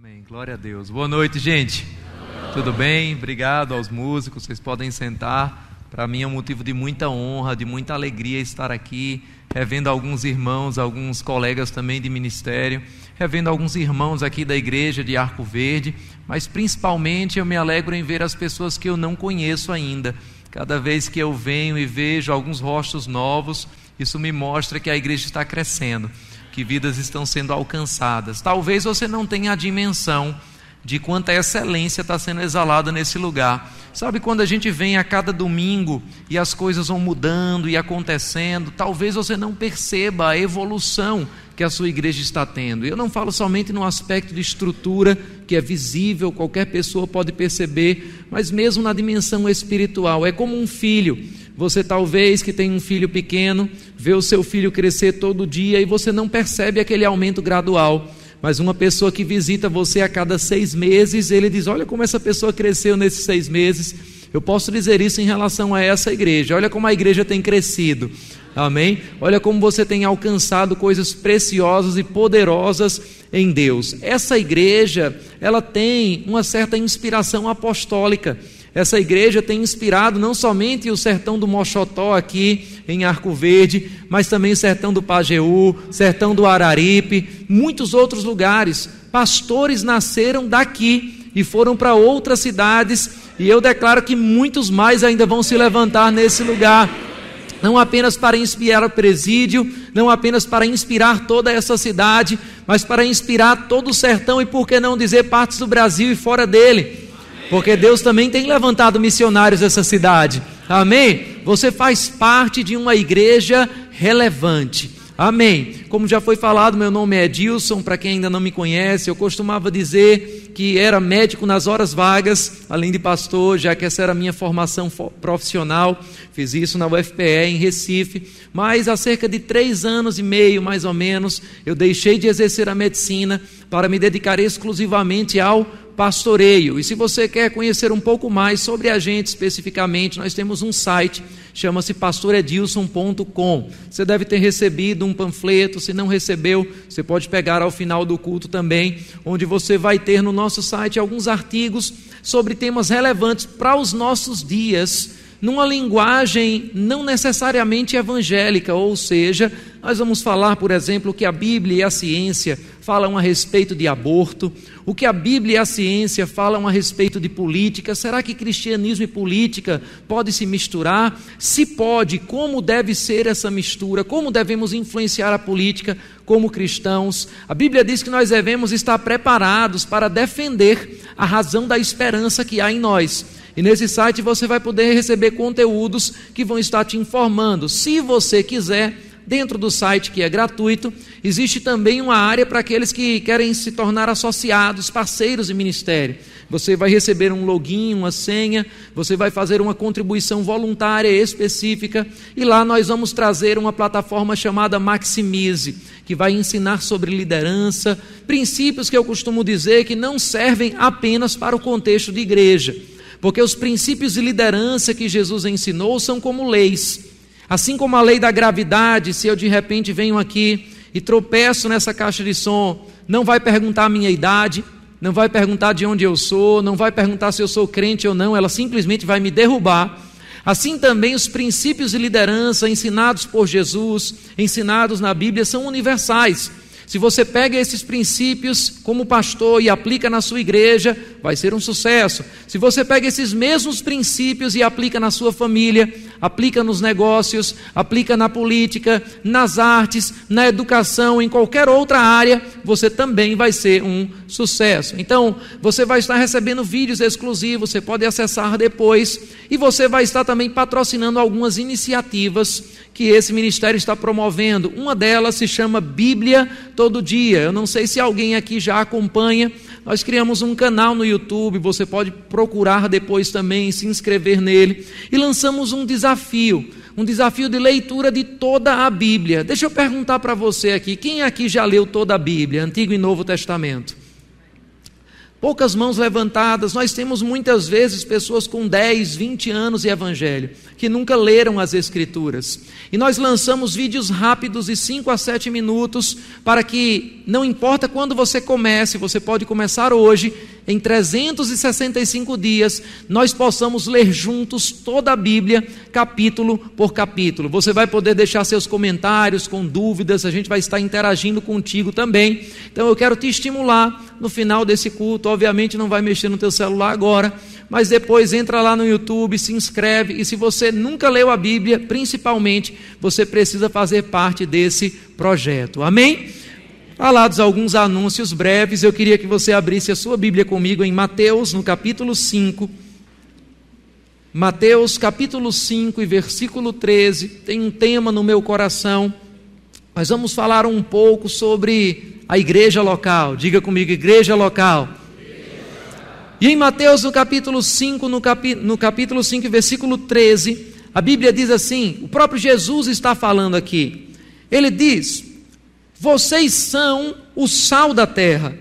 Amém, glória a Deus. Boa noite, gente. Tudo bem? Obrigado aos músicos, vocês podem sentar. Para mim é um motivo de muita honra, de muita alegria estar aqui, revendo alguns irmãos, alguns colegas também de ministério, revendo alguns irmãos aqui da igreja de Arco Verde, mas principalmente eu me alegro em ver as pessoas que eu não conheço ainda. Cada vez que eu venho e vejo alguns rostos novos, isso me mostra que a igreja está crescendo, que vidas estão sendo alcançadas. Talvez você não tenha a dimensão de quanta excelência está sendo exalada nesse lugar. Sabe quando a gente vem a cada domingo e as coisas vão mudando e acontecendo, talvez você não perceba a evolução que a sua igreja está tendo. Eu não falo somente no aspecto de estrutura, que é visível, qualquer pessoa pode perceber, mas mesmo na dimensão espiritual. É como um filho. Você talvez que tem um filho pequeno, vê o seu filho crescer todo dia e você não percebe aquele aumento gradual. Mas uma pessoa que visita você a cada 6 meses, ele diz, olha como essa pessoa cresceu nesses 6 meses. Eu posso dizer isso em relação a essa igreja. Olha como a igreja tem crescido. Amém? Olha como você tem alcançado coisas preciosas e poderosas em Deus. Essa igreja, ela tem uma certa inspiração apostólica. Essa igreja tem inspirado não somente o sertão do Moxotó aqui em Arco Verde, mas também o sertão do Pajeú, sertão do Araripe, muitos outros lugares. Pastores nasceram daqui e foram para outras cidades, e eu declaro que muitos mais ainda vão se levantar nesse lugar. Não apenas para inspirar o presídio, não apenas para inspirar toda essa cidade, mas para inspirar todo o sertão e, por que não dizer, partes do Brasil e fora dele. Porque Deus também tem levantado missionários nessa cidade. Amém? Você faz parte de uma igreja relevante. Amém? Como já foi falado, meu nome é Edilson, para quem ainda não me conhece, eu costumava dizer que era médico nas horas vagas, além de pastor, já que essa era a minha formação profissional. Fiz isso na UFPE em Recife, mas há cerca de 3 anos e meio, mais ou menos, eu deixei de exercer a medicina para me dedicar exclusivamente ao pastoreio. E se você quer conhecer um pouco mais sobre a gente especificamente, nós temos um site, chama-se pastoredilson.com. Você deve ter recebido um panfleto, se não recebeu, você pode pegar ao final do culto também, onde você vai ter no nosso site alguns artigos sobre temas relevantes para os nossos dias, numa linguagem não necessariamente evangélica, ou seja, nós vamos falar, por exemplo, que a Bíblia e a ciência falam a respeito de aborto, o que a Bíblia e a ciência falam a respeito de política. Será que cristianismo e política pode se misturar? Se pode, como deve ser essa mistura? Como devemos influenciar a política como cristãos? A Bíblia diz que nós devemos estar preparados para defender a razão da esperança que há em nós. E nesse site você vai poder receber conteúdos que vão estar te informando. Se você quiser, dentro do site, que é gratuito, existe também uma área para aqueles que querem se tornar associados, parceiros de ministério. Você vai receber um login, uma senha, você vai fazer uma contribuição voluntária específica, e lá nós vamos trazer uma plataforma chamada Maximize, que vai ensinar sobre liderança, princípios que eu costumo dizer que não servem apenas para o contexto de igreja, porque os princípios de liderança que Jesus ensinou são como leis. Assim como a lei da gravidade, se eu de repente venho aqui e tropeço nessa caixa de som, não vai perguntar a minha idade, não vai perguntar de onde eu sou, não vai perguntar se eu sou crente ou não, ela simplesmente vai me derrubar. Assim também os princípios de liderança ensinados por Jesus, ensinados na Bíblia, são universais. Se você pega esses princípios como pastor e aplica na sua igreja, vai ser um sucesso. Se você pega esses mesmos princípios e aplica na sua família, aplica nos negócios, aplica na política, nas artes, na educação, em qualquer outra área, você também vai ser um sucesso. Então, você vai estar recebendo vídeos exclusivos, você pode acessar depois, e você vai estar também patrocinando algumas iniciativas que esse ministério está promovendo. Uma delas se chama Bíblia Todo Dia. Eu não sei se alguém aqui já acompanha. Nós criamos um canal no YouTube, você pode procurar depois também, se inscrever nele. E lançamos um desafio de leitura de toda a Bíblia. Deixa eu perguntar para você aqui, quem aqui já leu toda a Bíblia, Antigo e Novo Testamento? Poucas mãos levantadas. Nós temos muitas vezes pessoas com 10, 20 anos de evangelho, que nunca leram as Escrituras. E nós lançamos vídeos rápidos de 5 a 7 minutos, para que, não importa quando você comece, você pode começar hoje, em 365 dias, nós possamos ler juntos toda a Bíblia, capítulo por capítulo. Você vai poder deixar seus comentários com dúvidas, a gente vai estar interagindo contigo também. Então eu quero te estimular no final desse culto. Obviamente não vai mexer no teu celular agora, mas depois entra lá no YouTube, se inscreve, e se você nunca leu a Bíblia, principalmente, você precisa fazer parte desse projeto. Amém? Falados alguns anúncios breves, eu queria que você abrisse a sua Bíblia comigo em Mateus, no capítulo 5. Mateus capítulo 5 e versículo 13, tem um tema no meu coração. Nós vamos falar um pouco sobre a igreja local. Diga comigo, igreja local. E em Mateus no capítulo 5, no capítulo 5 versículo 13, a Bíblia diz assim, o próprio Jesus está falando aqui. Ele diz: vocês são o sal da terra,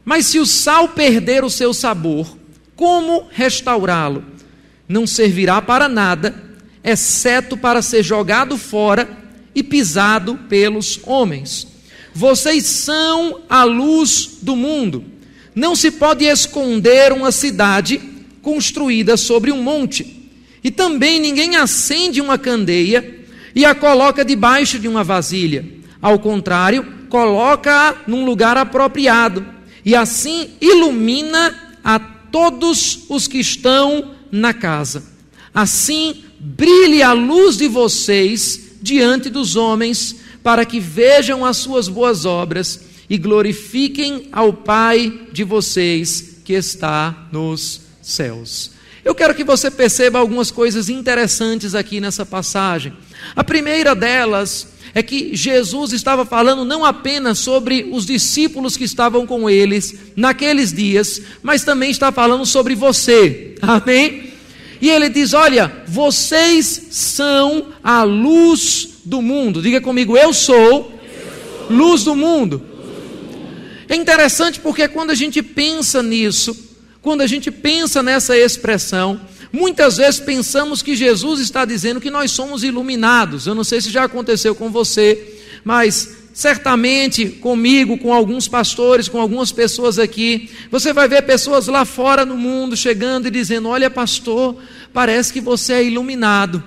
mas se o sal perder o seu sabor, como restaurá-lo? Não servirá para nada, exceto para ser jogado fora e pisado pelos homens. Vocês são a luz do mundo. Não se pode esconder uma cidade construída sobre um monte. E também ninguém acende uma candeia e a coloca debaixo de uma vasilha. Ao contrário, coloca-a num lugar apropriado, e assim ilumina a todos os que estão na casa. Assim brilhe a luz de vocês diante dos homens, para que vejam as suas boas obras e glorifiquem ao Pai de vocês que está nos céus. Eu quero que você perceba algumas coisas interessantes aqui nessa passagem. A primeira delas é que Jesus estava falando não apenas sobre os discípulos que estavam com eles naqueles dias, mas também está falando sobre você, amém? E ele diz: olha, vocês são a luz do mundo. Diga comigo, eu sou luz do mundo. É interessante porque quando a gente pensa nisso, quando a gente pensa nessa expressão, muitas vezes pensamos que Jesus está dizendo que nós somos iluminados. Eu não sei se já aconteceu com você, mas certamente comigo, com alguns pastores, com algumas pessoas aqui, você vai ver pessoas lá fora no mundo chegando e dizendo: olha, pastor, parece que você é iluminado,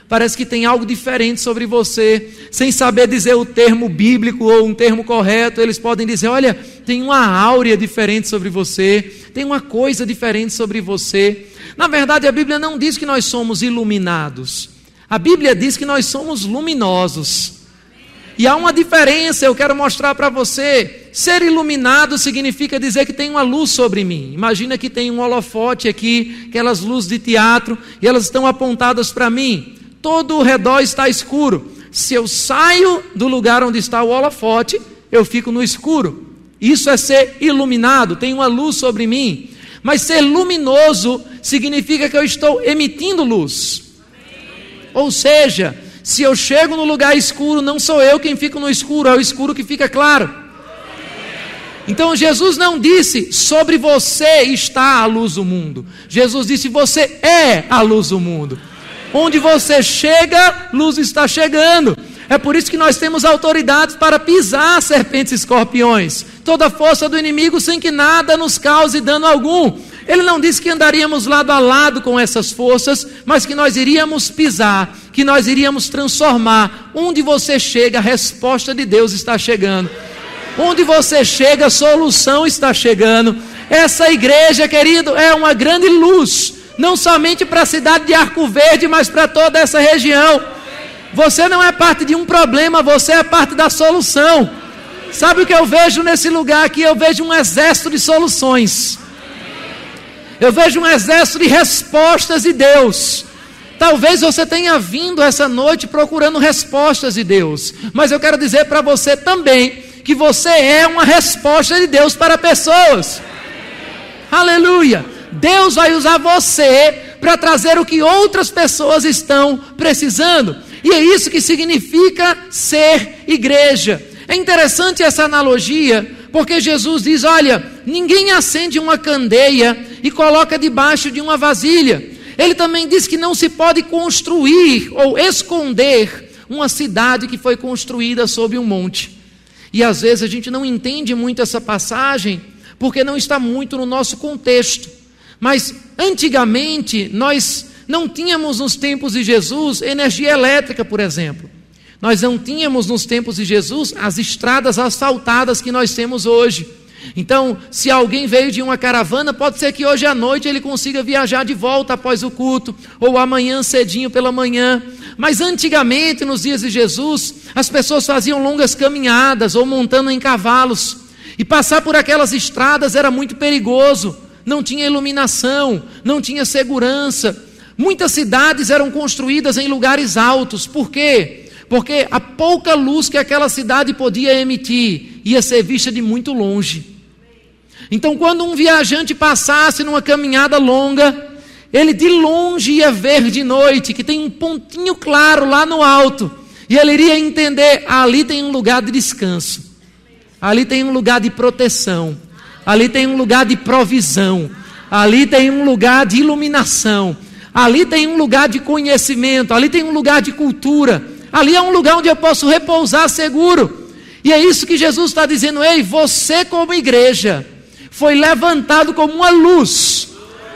parece que tem algo diferente sobre você. Sem saber dizer o termo bíblico ou um termo correto, eles podem dizer: olha, tem uma áurea diferente sobre você, tem uma coisa diferente sobre você. Na verdade, a Bíblia não diz que nós somos iluminados, a Bíblia diz que nós somos luminosos. E há uma diferença, eu quero mostrar para você. Ser iluminado significa dizer que tem uma luz sobre mim. Imagina que tem um holofote aqui, aquelas luzes de teatro, e elas estão apontadas para mim. Todo o redor está escuro. Se eu saio do lugar onde está o holofote, eu fico no escuro. Isso é ser iluminado, tem uma luz sobre mim. Mas ser luminoso significa que eu estou emitindo luz. Ou seja, se eu chego no lugar escuro, não sou eu quem fica no escuro, é o escuro que fica claro. Então Jesus não disse: sobre você está a luz do mundo. Jesus disse: você é a luz do mundo. Onde você chega, luz está chegando. É por isso que nós temos autoridade para pisar serpentes e escorpiões, toda a força do inimigo, sem que nada nos cause dano algum. Ele não disse que andaríamos lado a lado com essas forças, mas que nós iríamos pisar, que nós iríamos transformar. Onde você chega, a resposta de Deus está chegando. Onde você chega, a solução está chegando. Essa igreja, querido, é uma grande luz, não somente para a cidade de Arco Verde, mas para toda essa região. Você não é parte de um problema, você é parte da solução. Sabe o que eu vejo nesse lugar aqui? Eu vejo um exército de soluções. Eu vejo um exército de respostas de Deus. Talvez você tenha vindo essa noite procurando respostas de Deus, mas eu quero dizer para você também que você é uma resposta de Deus para pessoas. Aleluia! Deus vai usar você para trazer o que outras pessoas estão precisando. E é isso que significa ser igreja. É interessante essa analogia, Porque Jesus diz: olha, ninguém acende uma candeia e coloca debaixo de uma vasilha. Ele também diz que não se pode construir ou esconder uma cidade que foi construída sob um monte. E às vezes a gente não entende muito essa passagem, porque não está muito no nosso contexto. Mas antigamente nós não tínhamos nos tempos de Jesus energia elétrica, por exemplo. Nós não tínhamos nos tempos de Jesus as estradas asfaltadas que nós temos hoje. Então, se alguém veio de uma caravana, pode ser que hoje à noite ele consiga viajar de volta após o culto, ou amanhã cedinho pela manhã. Mas antigamente, nos dias de Jesus, as pessoas faziam longas caminhadas ou montando em cavalos. E passar por aquelas estradas era muito perigoso. Não tinha iluminação, não tinha segurança. Muitas cidades eram construídas em lugares altos. Por quê? Porque a pouca luz que aquela cidade podia emitir ia ser vista de muito longe. Então, quando um viajante passasse numa caminhada longa, ele de longe ia ver de noite que tem um pontinho claro lá no alto, e ele iria entender: ali tem um lugar de descanso, ali tem um lugar de proteção, ali tem um lugar de provisão, ali tem um lugar de iluminação, ali tem um lugar de conhecimento, ali tem um lugar de cultura. Ali é um lugar onde eu posso repousar seguro. E é isso que Jesus está dizendo: ei, você como igreja foi levantado como uma luz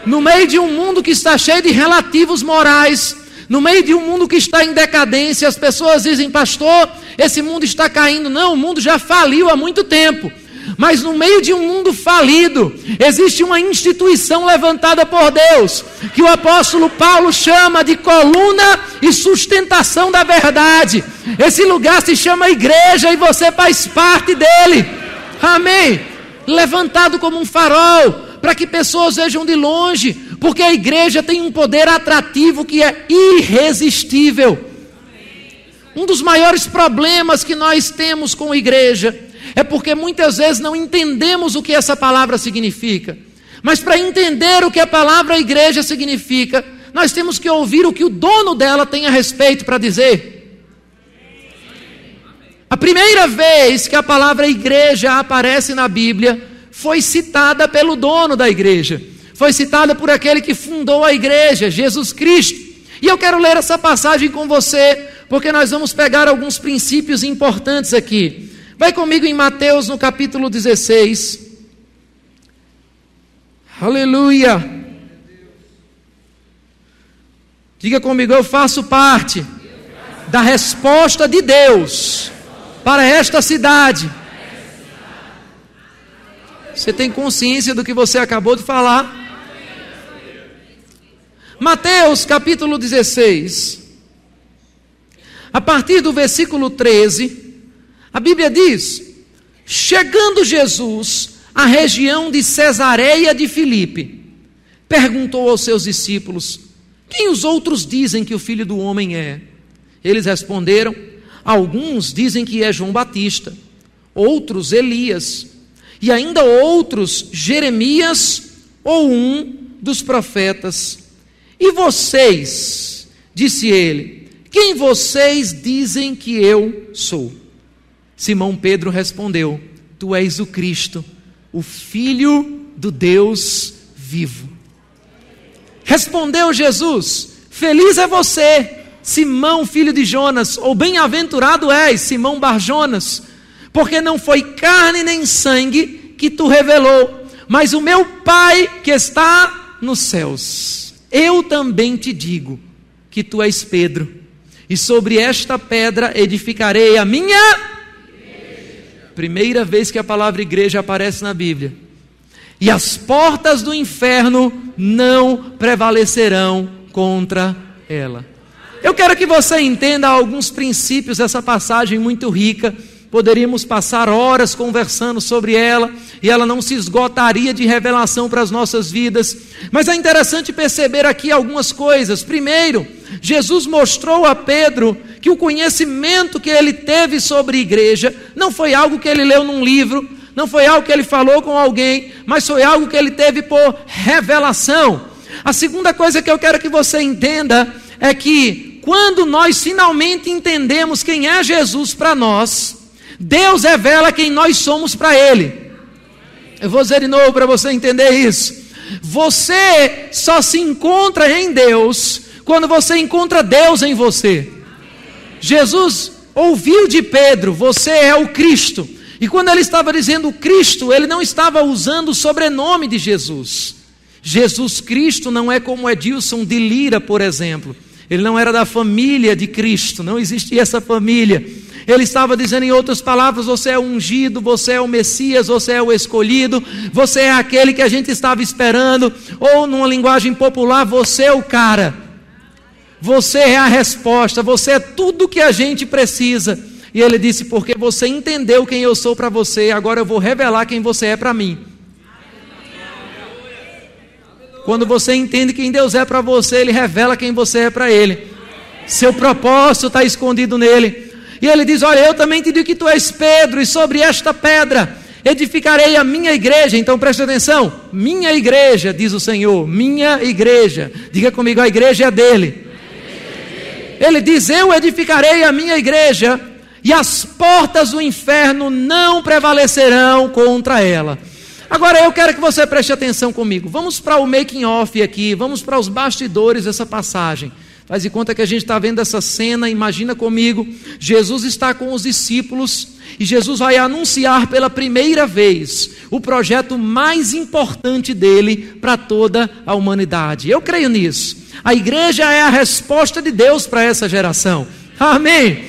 no meio de um mundo que está cheio de relativos morais, no meio de um mundo que está em decadência. As pessoas dizem: pastor, esse mundo está caindo. Não, o mundo já faliu há muito tempo. Mas no meio de um mundo falido, existe uma instituição levantada por Deus, que o apóstolo Paulo chama de coluna e sustentação da verdade. Esse lugar se chama igreja e você faz parte dele. Amém? Levantado como um farol, para que pessoas vejam de longe, porque a igreja tem um poder atrativo que é irresistível. Um dos maiores problemas que nós temos com a igreja é porque muitas vezes não entendemos o que essa palavra significa. Mas para entender o que a palavra igreja significa, nós temos que ouvir o que o dono dela tem a respeito para dizer. A primeira vez que a palavra igreja aparece na Bíblia foi citada pelo dono da igreja. Foi citada por aquele que fundou a igreja, Jesus Cristo. E eu quero ler essa passagem com você, porque nós vamos pegar alguns princípios importantes aqui. Vai comigo em Mateus no capítulo 16. Aleluia. Diga comigo: eu faço parte da resposta de Deus para esta cidade. Você tem consciência do que você acabou de falar? Mateus capítulo 16. A partir do versículo 13... a Bíblia diz: chegando Jesus à região de Cesareia de Filipe, perguntou aos seus discípulos: quem os outros dizem que o Filho do Homem é? Eles responderam: alguns dizem que é João Batista, outros Elias, e ainda outros Jeremias ou um dos profetas. E vocês, disse ele, quem vocês dizem que eu sou? Simão Pedro respondeu: tu és o Cristo, o Filho do Deus vivo. Respondeu Jesus: feliz é você, Simão, filho de Jonas, ou bem-aventurado és, Simão Bar-Jonas, porque não foi carne nem sangue que tu revelou, mas o meu Pai que está nos céus. Eu também te digo que tu és Pedro, e sobre esta pedra edificarei a minha igreja. Primeira vez que a palavra igreja aparece na Bíblia. E as portas do inferno não prevalecerão contra ela. Eu quero que você entenda alguns princípios dessa passagem muito rica. Poderíamos passar horas conversando sobre ela, e ela não se esgotaria de revelação para as nossas vidas. Mas é interessante perceber aqui algumas coisas. Primeiro, Jesus mostrou a Pedro que o conhecimento que ele teve sobre a igreja não foi algo que ele leu num livro, não foi algo que ele falou com alguém, mas foi algo que ele teve por revelação. A segunda coisa que eu quero que você entenda é que quando nós finalmente entendemos quem é Jesus para nós, Deus revela quem nós somos para Ele. Eu vou dizer de novo para você entender isso. Você só se encontra em Deus quando você encontra Deus em você. Jesus ouviu de Pedro: você é o Cristo. E quando ele estava dizendo Cristo, ele não estava usando o sobrenome de Jesus. Jesus Cristo não é como Edilson de Lira, por exemplo. Ele não era da família de Cristo, não existia essa família. Ele estava dizendo, em outras palavras: você é o ungido, você é o Messias, você é o escolhido, você é aquele que a gente estava esperando. Ou numa linguagem popular, você é o cara, você é a resposta, você é tudo que a gente precisa. E ele disse: porque você entendeu quem eu sou para você, agora eu vou revelar quem você é para mim. Quando você entende quem Deus é para você, Ele revela quem você é para Ele. Seu propósito está escondido nele. E Ele diz: olha, eu também te digo que tu és Pedro, e sobre esta pedra edificarei a minha igreja. Então preste atenção: minha igreja, diz o Senhor, minha igreja. Diga comigo: a igreja é dele. Ele diz: eu edificarei a minha igreja, e as portas do inferno não prevalecerão contra ela. Agora eu quero que você preste atenção comigo. Vamos para o making off aqui, vamos para os bastidores dessa passagem. Faz de conta que a gente está vendo essa cena. Imagina comigo, Jesus está com os discípulos e Jesus vai anunciar pela primeira vez o projeto mais importante dele para toda a humanidade. Eu creio nisso. A igreja é a resposta de Deus para essa geração. Amém?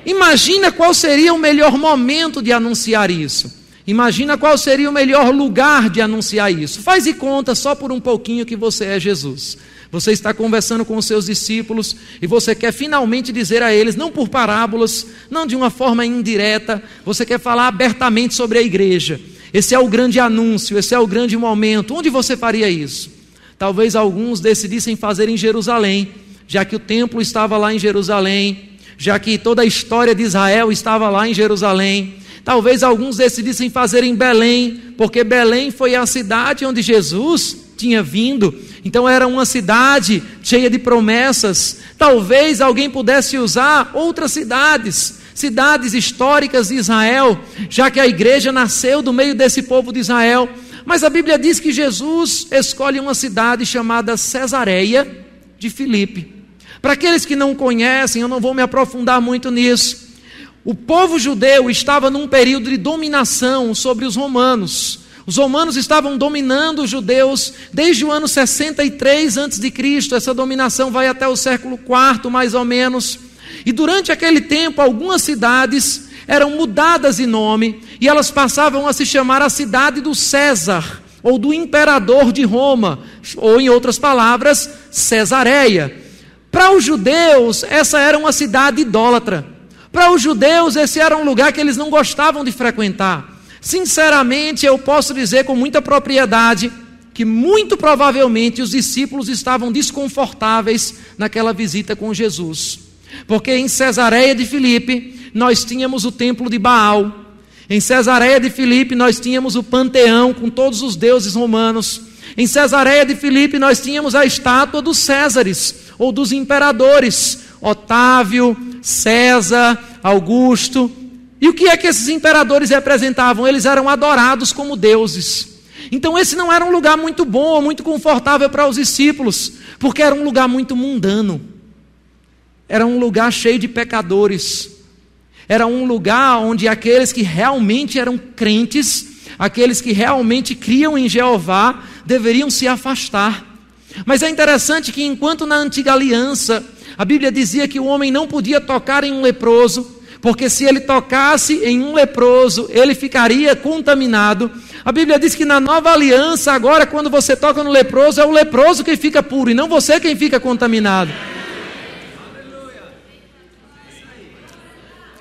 Imagina qual seria o melhor momento de anunciar isso. Imagina qual seria o melhor lugar de anunciar isso. Faz de conta só por um pouquinho que você é Jesus. Você está conversando com os seus discípulos e você quer finalmente dizer a eles, não por parábolas, não de uma forma indireta, você quer falar abertamente sobre a igreja. Esse é o grande anúncio, esse é o grande momento. Onde você faria isso? Talvez alguns decidissem fazer em Jerusalém, já que o templo estava lá em Jerusalém, já que toda a história de Israel estava lá em Jerusalém. Talvez alguns decidissem fazer em Belém, porque Belém foi a cidade onde Jesus tinha vindo. Então era uma cidade cheia de promessas. Talvez alguém pudesse usar outras cidades, cidades históricas de Israel, já que a igreja nasceu do meio desse povo de Israel. Mas a Bíblia diz que Jesus escolhe uma cidade chamada Cesareia de Filipe. Para aqueles que não conhecem, eu não vou me aprofundar muito nisso. O povo judeu estava num período de dominação sobre os romanos. Os romanos estavam dominando os judeus desde o ano 63 a.C. Essa dominação vai até o século IV, mais ou menos. E durante aquele tempo, algumas cidades eram mudadas de nome e elas passavam a se chamar a cidade do César, ou do imperador de Roma, ou em outras palavras, Cesareia. Para os judeus, essa era uma cidade idólatra. Para os judeus, esse era um lugar que eles não gostavam de frequentar. Sinceramente, eu posso dizer com muita propriedade que muito provavelmente os discípulos estavam desconfortáveis naquela visita com Jesus. Porque em Cesareia de Filipe, nós tínhamos o templo de Baal. Em Cesareia de Filipe, nós tínhamos o panteão com todos os deuses romanos. Em Cesareia de Filipe, nós tínhamos a estátua dos Césares, ou dos imperadores, Otávio, César, Augusto. E o que é que esses imperadores representavam? Eles eram adorados como deuses. Então esse não era um lugar muito bom ou muito confortável para os discípulos, porque era um lugar muito mundano. Era um lugar cheio de pecadores. Era um lugar onde aqueles que realmente eram crentes, aqueles que realmente criam em Jeová, deveriam se afastar. Mas é interessante que enquanto na antiga aliança a Bíblia dizia que o homem não podia tocar em um leproso, porque se ele tocasse em um leproso, ele ficaria contaminado. A Bíblia diz que na nova aliança, agora quando você toca no leproso, é o leproso quem fica puro e não você quem fica contaminado.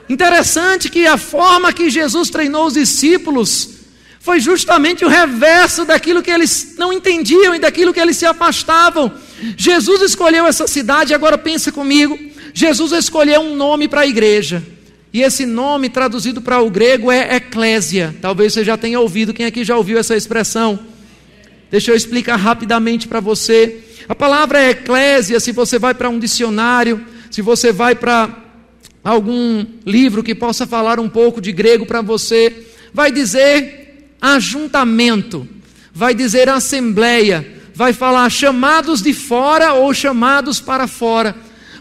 Interessante que a forma que Jesus treinou os discípulos foi justamente o reverso daquilo que eles não entendiam e daquilo que eles se afastavam. Jesus escolheu essa cidade, agora pensa comigo, Jesus escolheu um nome para a igreja. E esse nome traduzido para o grego é eclésia. Talvez você já tenha ouvido, quem aqui já ouviu essa expressão? Deixa eu explicar rapidamente para você. A palavra eclésia, se você vai para um dicionário, se você vai para algum livro que possa falar um pouco de grego para você, vai dizer ajuntamento, vai dizer assembleia, vai falar chamados de fora ou chamados para fora.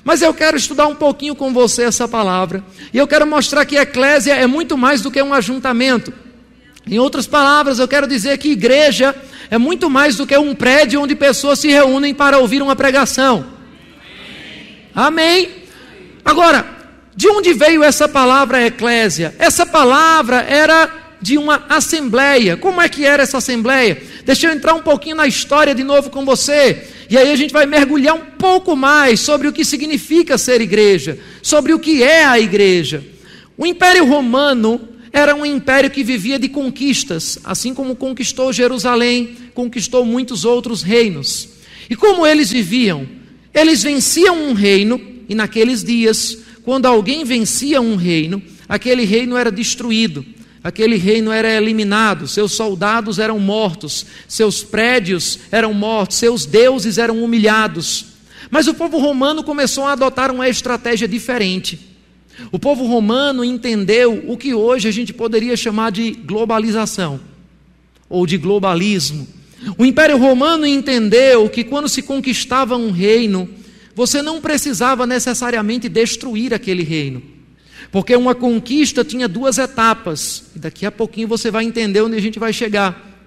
Mas eu quero estudar um pouquinho com você essa palavra, e eu quero mostrar que eclésia é muito mais do que um ajuntamento. Em outras palavras, eu quero dizer que igreja é muito mais do que um prédio onde pessoas se reúnem para ouvir uma pregação. Amém? Agora, de onde veio essa palavra eclésia? Essa palavra era de uma assembleia. Como é que era essa assembleia? Deixa eu entrar um pouquinho na história de novo com você, e aí a gente vai mergulhar um pouco mais sobre o que significa ser igreja, sobre o que é a igreja. O Império Romano era um império que vivia de conquistas, assim como conquistou Jerusalém, conquistou muitos outros reinos. E como eles viviam? Eles venciam um reino, e naqueles dias, quando alguém vencia um reino, aquele reino era destruído, aquele reino era eliminado, seus soldados eram mortos, seus prédios eram mortos, seus deuses eram humilhados. Mas o povo romano começou a adotar uma estratégia diferente. O povo romano entendeu o que hoje a gente poderia chamar de globalização, ou de globalismo. O Império Romano entendeu que quando se conquistava um reino, você não precisava necessariamente destruir aquele reino, porque uma conquista tinha duas etapas, e daqui a pouquinho você vai entender onde a gente vai chegar.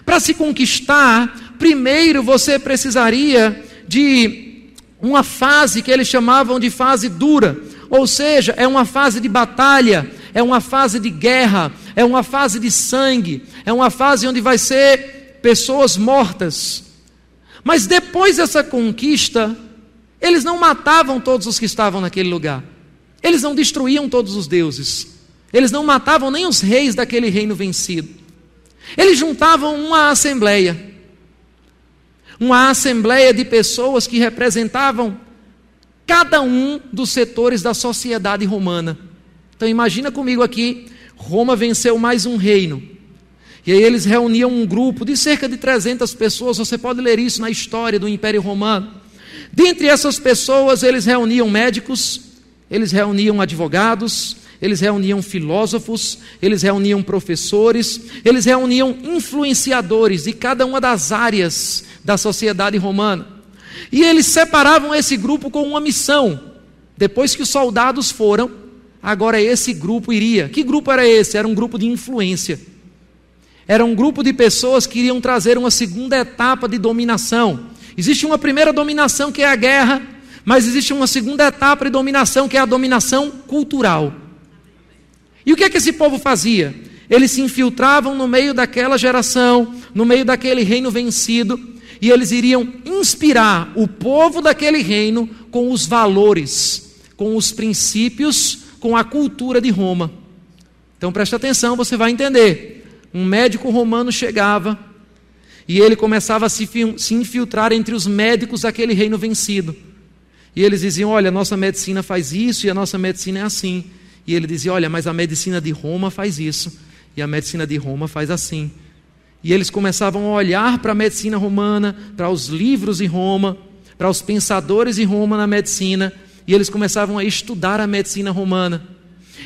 Para se conquistar, primeiro você precisaria de uma fase que eles chamavam de fase dura, ou seja, é uma fase de batalha, é uma fase de guerra, é uma fase de sangue, é uma fase onde vai ser pessoas mortas. Mas depois dessa conquista, eles não matavam todos os que estavam naquele lugar, eles não destruíam todos os deuses, eles não matavam nem os reis daquele reino vencido. Eles juntavam uma assembleia de pessoas que representavam cada um dos setores da sociedade romana. Então imagina comigo aqui, Roma venceu mais um reino, e aí eles reuniam um grupo de cerca de 300 pessoas, você pode ler isso na história do Império Romano. Dentre essas pessoas, eles reuniam médicos, eles reuniam advogados, eles reuniam filósofos, eles reuniam professores, eles reuniam influenciadores de cada uma das áreas da sociedade romana. E eles separavam esse grupo com uma missão. Depois que os soldados foram, agora esse grupo iria. Que grupo era esse? Era um grupo de influência. Era um grupo de pessoas que iriam trazer uma segunda etapa de dominação. Existe uma primeira dominação que é a guerra, mas existe uma segunda etapa de dominação que é a dominação cultural. E o que é que esse povo fazia? Eles se infiltravam no meio daquela geração, no meio daquele reino vencido, e eles iriam inspirar o povo daquele reino com os valores, com os princípios, com a cultura de Roma. Então presta atenção, você vai entender. Um médico romano chegava e ele começava a se infiltrar entre os médicos daquele reino vencido. E eles diziam, olha, a nossa medicina faz isso e a nossa medicina é assim. E ele dizia, olha, mas a medicina de Roma faz isso e a medicina de Roma faz assim. E eles começavam a olhar para a medicina romana, para os livros de Roma, para os pensadores de Roma na medicina, e eles começavam a estudar a medicina romana.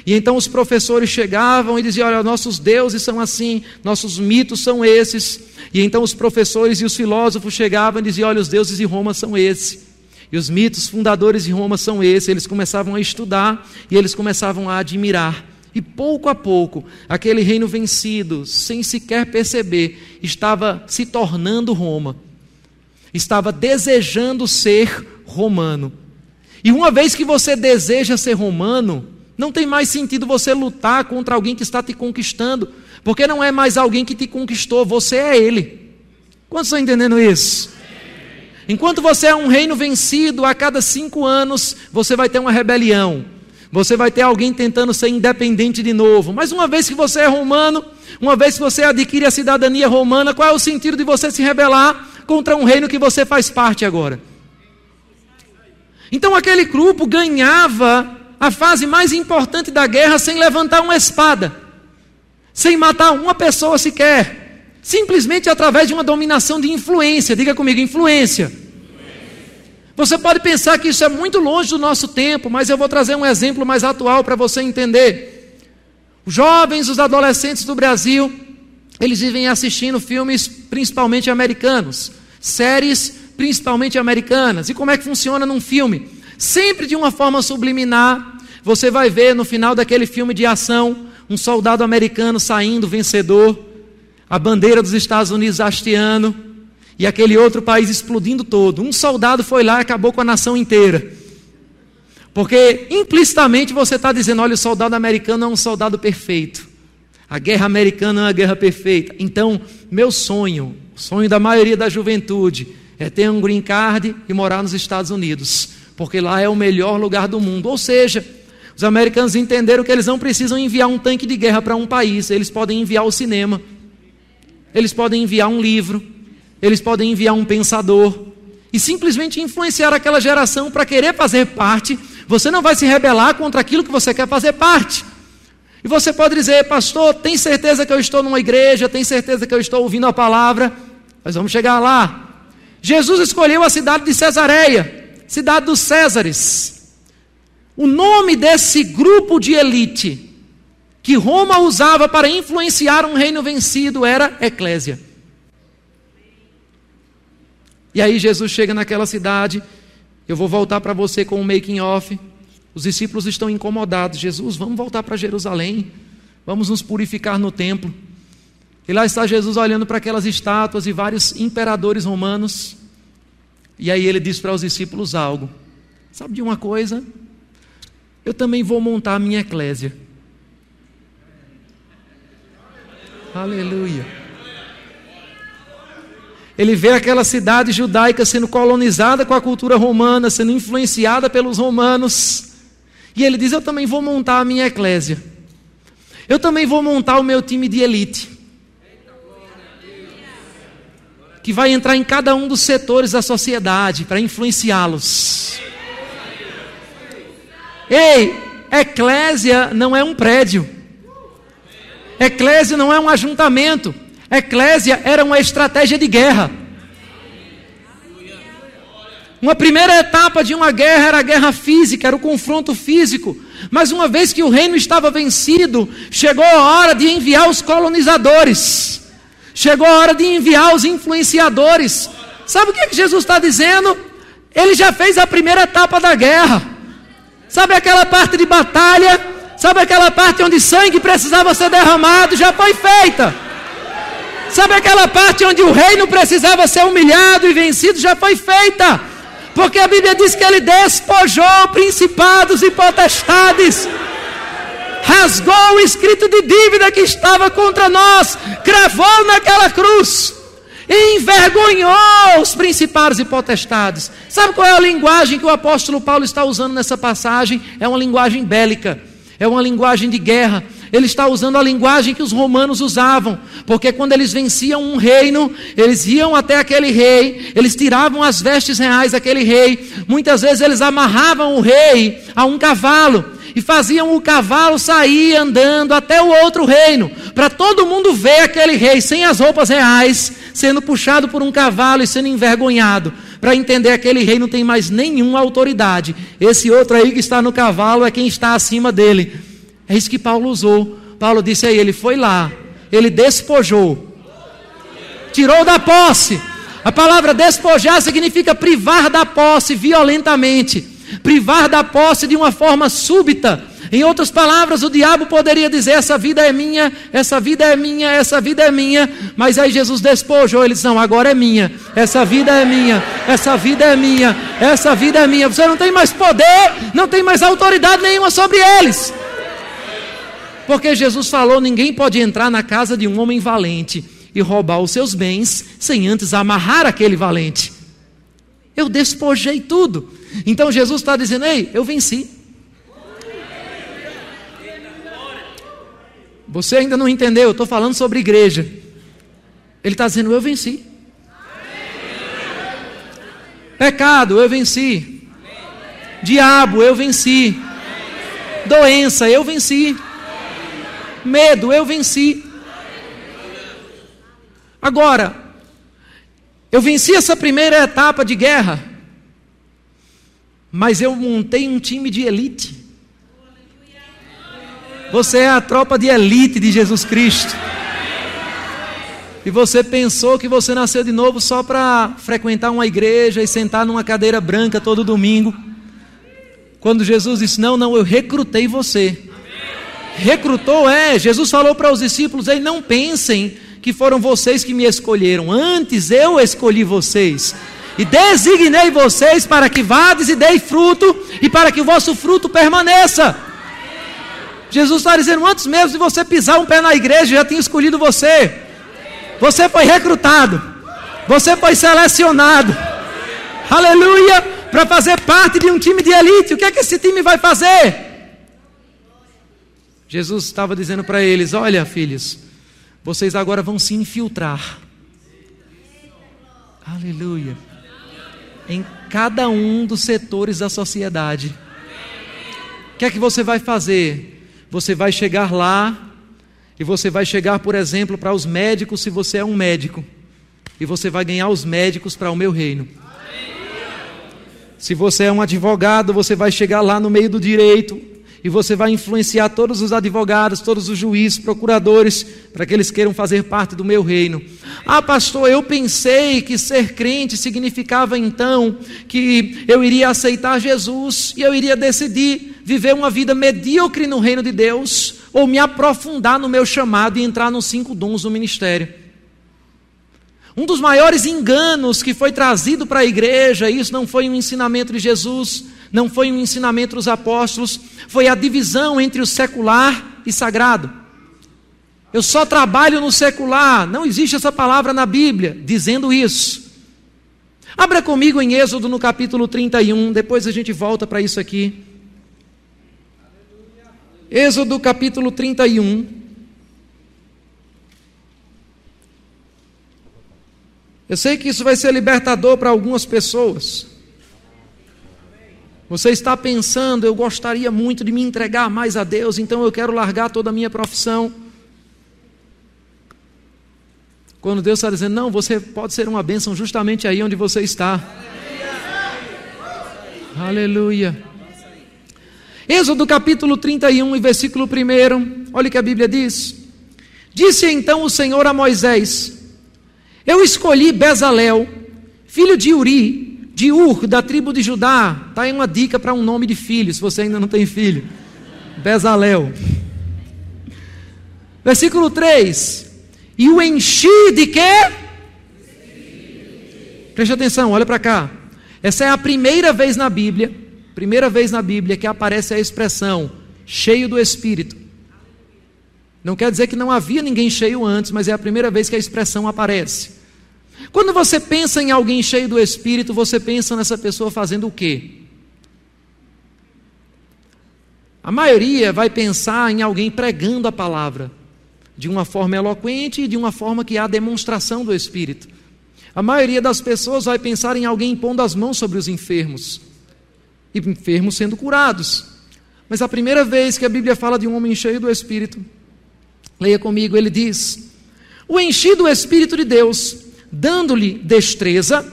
E então os professores chegavam e diziam, olha, nossos deuses são assim, nossos mitos são esses. E então os professores e os filósofos chegavam e diziam, olha, os deuses de Roma são esses. E os mitos fundadores de Roma são esses. Eles começavam a estudar e eles começavam a admirar. E pouco a pouco, aquele reino vencido, sem sequer perceber, estava se tornando Roma. Estava desejando ser romano. E uma vez que você deseja ser romano, não tem mais sentido você lutar contra alguém que está te conquistando, porque não é mais alguém que te conquistou, você é ele. Quantos estão entendendo isso? Enquanto você é um reino vencido, a cada 5 anos você vai ter uma rebelião, você vai ter alguém tentando ser independente de novo. Mas uma vez que você é romano, uma vez que você adquire a cidadania romana, qual é o sentido de você se rebelar contra um reino que você faz parte agora? Então aquele grupo ganhava a fase mais importante da guerra sem levantar uma espada, sem matar uma pessoa sequer, simplesmente através de uma dominação de influência. Diga comigo, influência. Você pode pensar que isso é muito longe do nosso tempo, mas eu vou trazer um exemplo mais atual para você entender. Os jovens, os adolescentes do Brasil, Eles vivem assistindo filmes principalmente americanos, séries principalmente americanas. E como é que funciona num filme? Sempre de uma forma subliminar, você vai ver no final daquele filme de ação, um soldado americano saindo vencedor, a bandeira dos Estados Unidos hasteando, e aquele outro país explodindo todo. Um soldado foi lá e acabou com a nação inteira. Porque implicitamente você está dizendo, olha, o soldado americano é um soldado perfeito. A guerra americana é uma guerra perfeita. Então, meu sonho, o sonho da maioria da juventude, é ter um green card e morar nos Estados Unidos, porque lá é o melhor lugar do mundo. Ou seja, os americanos entenderam que eles não precisam enviar um tanque de guerra para um país, eles podem enviar o cinema, eles podem enviar um livro, eles podem enviar um pensador, e simplesmente influenciar aquela geração para querer fazer parte. Você não vai se rebelar contra aquilo que você quer fazer parte. E você pode dizer, pastor, tem certeza que eu estou numa igreja, tem certeza que eu estou ouvindo a palavra? Mas vamos chegar lá. Jesus escolheu a cidade de Cesareia, cidade dos Césares. O nome desse grupo de elite que Roma usava para influenciar um reino vencido era Eclésia. E aí Jesus chega naquela cidade. Eu vou voltar para você com o making of. Os discípulos estão incomodados. Jesus, vamos voltar para Jerusalém, vamos nos purificar no templo. E lá está Jesus olhando para aquelas estátuas e vários imperadores romanos. E aí ele diz para os discípulos algo. Sabe de uma coisa? Eu também vou montar a minha eclésia. Aleluia. Ele vê aquela cidade judaica sendo colonizada com a cultura romana, sendo influenciada pelos romanos. E ele diz, eu também vou montar a minha eclésia. Eu também vou montar o meu time de elite, que vai entrar em cada um dos setores da sociedade para influenciá-los. Ei, eclésia não é um prédio. Eclésia não é um ajuntamento. Eclésia era uma estratégia de guerra. Uma primeira etapa de uma guerra era a guerra física, era o confronto físico. Mas uma vez que o reino estava vencido, chegou a hora de enviar os colonizadores. Chegou a hora de enviar os influenciadores. Sabe o que Jesus está dizendo? Ele já fez a primeira etapa da guerra. Sabe aquela parte de batalha? Sabe aquela parte onde sangue precisava ser derramado? Já foi feita. Sabe aquela parte onde o reino precisava ser humilhado e vencido? Já foi feita. Porque a Bíblia diz que ele despojou principados e potestades, rasgou o escrito de dívida que estava contra nós, cravou naquela cruz e envergonhou os principados e potestades. Sabe qual é a linguagem que o apóstolo Paulo está usando nessa passagem? É uma linguagem bélica, é uma linguagem de guerra. Ele está usando a linguagem que os romanos usavam, porque quando eles venciam um reino, eles iam até aquele rei, eles tiravam as vestes reais daquele rei, muitas vezes eles amarravam o rei a um cavalo, e faziam o cavalo sair andando até o outro reino, para todo mundo ver aquele rei sem as roupas reais, sendo puxado por um cavalo e sendo envergonhado, para entender que aquele rei não tem mais nenhuma autoridade, esse outro aí que está no cavalo é quem está acima dele. É isso que Paulo usou. Paulo disse aí, ele foi lá, ele despojou, tirou da posse. A palavra despojar significa privar da posse violentamente, privar da posse de uma forma súbita. Em outras palavras, o diabo poderia dizer, essa vida é minha, essa vida é minha, essa vida é minha, mas aí Jesus despojou, ele disse, não, agora é minha, essa vida é minha, essa vida é minha, essa vida é minha. Você não tem mais poder, não tem mais autoridade nenhuma sobre eles. Porque Jesus falou, ninguém pode entrar na casa de um homem valente e roubar os seus bens sem antes amarrar aquele valente. Eu despojei tudo. Então Jesus está dizendo, ei, eu venci. Você ainda não entendeu, eu estou falando sobre igreja. Ele está dizendo, eu venci. Pecado, eu venci. Diabo, eu venci. Doença, eu venci. Medo, eu venci. Agora, eu venci essa primeira etapa de guerra, mas eu montei um time de elite. Você é a tropa de elite de Jesus Cristo. E você pensou que você nasceu de novo só para frequentar uma igreja e sentar numa cadeira branca todo domingo. Quando Jesus disse, não, eu recrutei você. Recrutou, Jesus falou para os discípulos, não pensem que foram vocês que me escolheram. Antes eu escolhi vocês. E designei vocês para que vades e deis fruto, e para que o vosso fruto permaneça. Jesus está dizendo, antes mesmo de você pisar um pé na igreja, já tinha escolhido você. Você foi recrutado. Você foi selecionado. Aleluia! Para fazer parte de um time de elite. O que é que esse time vai fazer? Jesus estava dizendo para eles, olha filhos, vocês agora vão se infiltrar. Aleluia! Em cada um dos setores da sociedade. O que é que você vai fazer? Você vai chegar lá e você vai chegar, por exemplo, para os médicos, se você é um médico, e você vai ganhar os médicos para o meu reino. Se você é um advogado, você vai chegar lá no meio do direito e você vai influenciar todos os advogados, todos os juízes, procuradores, para que eles queiram fazer parte do meu reino. Ah, pastor, eu pensei que ser crente significava então que eu iria aceitar Jesus e eu iria decidir viver uma vida medíocre no reino de Deus ou me aprofundar no meu chamado e entrar nos 5 dons do ministério. Um dos maiores enganos que foi trazido para a igreja, isso não foi um ensinamento de Jesus, não foi um ensinamento dos apóstolos, foi a divisão entre o secular e sagrado. Eu só trabalho no secular, não existe essa palavra na Bíblia dizendo isso. Abra comigo em Êxodo no capítulo 31, depois a gente volta para isso aqui. Êxodo capítulo 31. Eu sei que isso vai ser libertador para algumas pessoas. Você está pensando, eu gostaria muito de me entregar mais a Deus, então eu quero largar toda a minha profissão. Quando Deus está dizendo, não, você pode ser uma bênção justamente aí onde você está. Aleluia. Êxodo capítulo 31 e versículo 1, olha o que a Bíblia diz. Disse então o Senhor a Moisés, eu escolhi Bezalel, filho de Uri, de Ur, da tribo de Judá. Está aí uma dica para um nome de filho, se você ainda não tem filho. Bezalel. Versículo 3. E o enchi de quê? Preste atenção, olha para cá. Essa é a primeira vez na Bíblia que aparece a expressão cheio do Espírito. Não quer dizer que não havia ninguém cheio antes, mas é a primeira vez que a expressão aparece. Quando você pensa em alguém cheio do Espírito, você pensa nessa pessoa fazendo o quê? A maioria vai pensar em alguém pregando a palavra, de uma forma eloquente e de uma forma que há demonstração do Espírito. A maioria das pessoas vai pensar em alguém impondo as mãos sobre os enfermos, e enfermos sendo curados. Mas a primeira vez que a Bíblia fala de um homem cheio do Espírito, leia comigo, ele diz, o enchi do Espírito de Deus, dando-lhe destreza,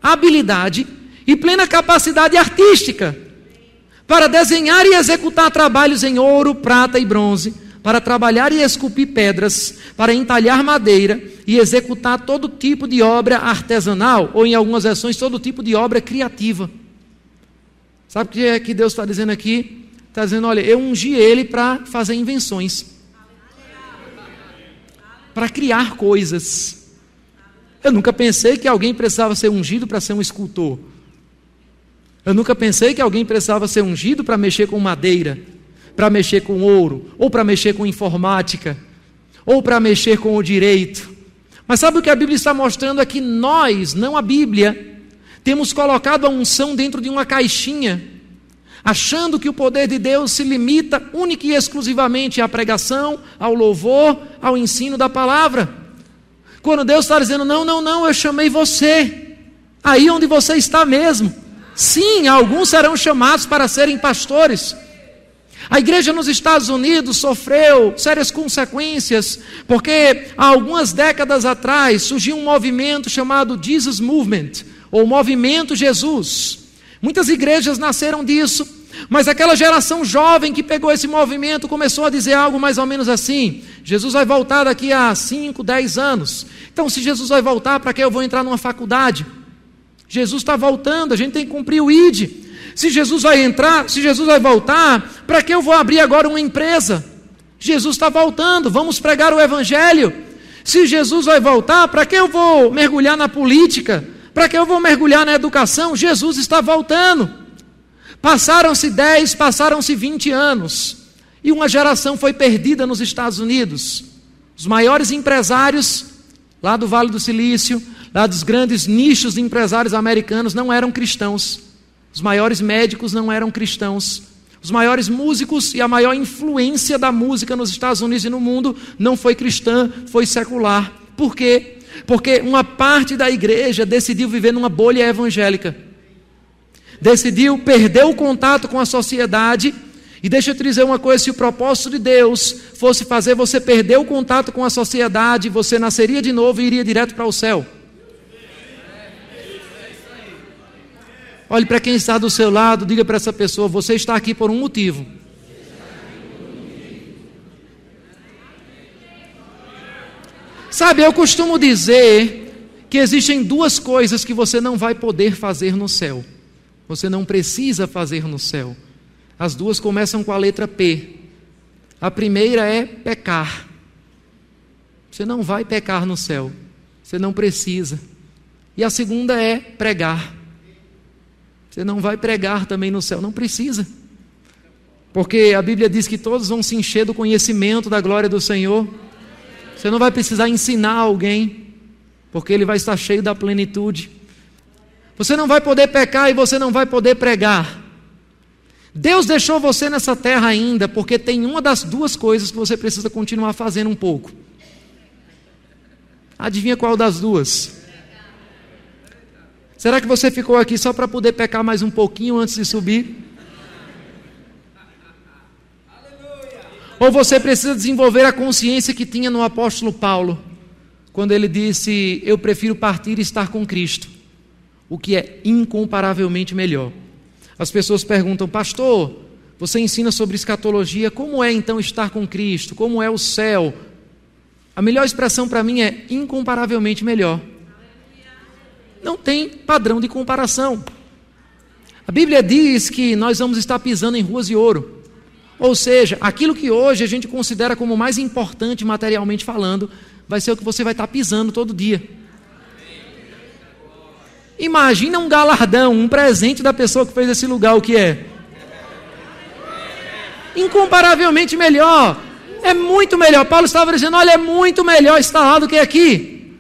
habilidade e plena capacidade artística, para desenhar e executar trabalhos em ouro, prata e bronze, para trabalhar e esculpir pedras, para entalhar madeira e executar todo tipo de obra artesanal, ou em algumas versões, todo tipo de obra criativa. Sabe o que é que Deus está dizendo aqui? Está dizendo, olha, eu ungi ele para fazer invenções, para criar coisas. Eu nunca pensei que alguém precisava ser ungido para ser um escultor. Eu nunca pensei que alguém precisava ser ungido para mexer com madeira, para mexer com ouro, ou para mexer com informática, ou para mexer com o direito. Mas sabe o que a Bíblia está mostrando? É que nós, não a Bíblia, temos colocado a unção dentro de uma caixinha, achando que o poder de Deus se limita única e exclusivamente à pregação, ao louvor, ao ensino da palavra. Quando Deus está dizendo, não, eu chamei você, aí onde você está mesmo. Sim, alguns serão chamados para serem pastores. A igreja nos Estados Unidos sofreu sérias consequências, porque há algumas décadas atrás surgiu um movimento chamado Jesus Movement, ou Movimento Jesus. Muitas igrejas nasceram disso, Mas aquela geração jovem que pegou esse movimento começou a dizer algo mais ou menos assim: Jesus vai voltar daqui a 5, 10 anos. Então, se Jesus vai voltar, para que eu vou entrar numa faculdade? Jesus está voltando, a gente tem que cumprir o ID. Se Jesus vai entrar, se Jesus vai voltar, para que eu vou abrir agora uma empresa? Jesus está voltando, vamos pregar o Evangelho. Se Jesus vai voltar, para que eu vou mergulhar na política? Para que eu vou mergulhar na educação? Jesus está voltando. Passaram-se 10, passaram-se 20 anos, e uma geração foi perdida nos Estados Unidos. Os maiores empresários lá do Vale do Silício, lá dos grandes nichos de empresários americanos, não eram cristãos. Os maiores médicos não eram cristãos. Os maiores músicos e a maior influência da música nos Estados Unidos e no mundo não foi cristã, foi secular. Por quê? Porque uma parte da igreja decidiu viver numa bolha evangélica. Decidiu perder o contato com a sociedade. E deixa eu te dizer uma coisa: se o propósito de Deus fosse fazer você perder o contato com a sociedade, você nasceria de novo e iria direto para o céu. Olhe para quem está do seu lado, diga para essa pessoa: você está aqui por um motivo. Sabe, eu costumo dizer que existem duas coisas que você não vai poder fazer no céu. Você não precisa fazer no céu. As duas começam com a letra P. A primeira é pecar. Você não vai pecar no céu. Você não precisa. E a segunda é pregar. Você não vai pregar também no céu. Não precisa. Porque a Bíblia diz que todos vão se encher do conhecimento da glória do Senhor. Você não vai precisar ensinar alguém, porque Ele vai estar cheio da plenitude. Você não vai poder pecar e você não vai poder pregar. Deus deixou você nessa terra ainda, porque tem uma das duas coisas que você precisa continuar fazendo um pouco. Adivinha qual das duas? Será que você ficou aqui só para poder pecar mais um pouquinho antes de subir? Ou você precisa desenvolver a consciência que tinha no apóstolo Paulo, quando ele disse: eu prefiro partir e estar com Cristo, o que é incomparavelmente melhor. As pessoas perguntam: pastor, você ensina sobre escatologia, como é então estar com Cristo? Como é o céu? A melhor expressão para mim é incomparavelmente melhor. Não tem padrão de comparação. A Bíblia diz que nós vamos estar pisando em ruas de ouro. Ou seja, aquilo que hoje a gente considera como mais importante materialmente falando, vai ser o que você vai estar pisando todo dia. Imagina um galardão, um presente da pessoa que fez esse lugar, o que é? Incomparavelmente melhor. É muito melhor. Paulo estava dizendo: olha, é muito melhor estar lá do que aqui.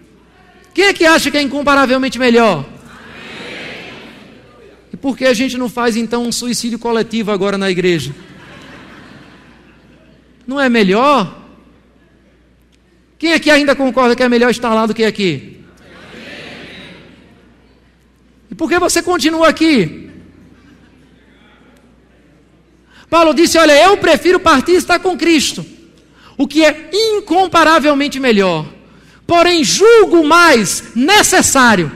Quem é que acha que é incomparavelmente melhor? E por que a gente não faz então um suicídio coletivo agora na igreja? Não é melhor? Quem aqui ainda concorda que é melhor estar lá do que aqui? E por que você continua aqui? Paulo disse: olha, eu prefiro partir e estar com Cristo, o que é incomparavelmente melhor. Porém, julgo mais necessário.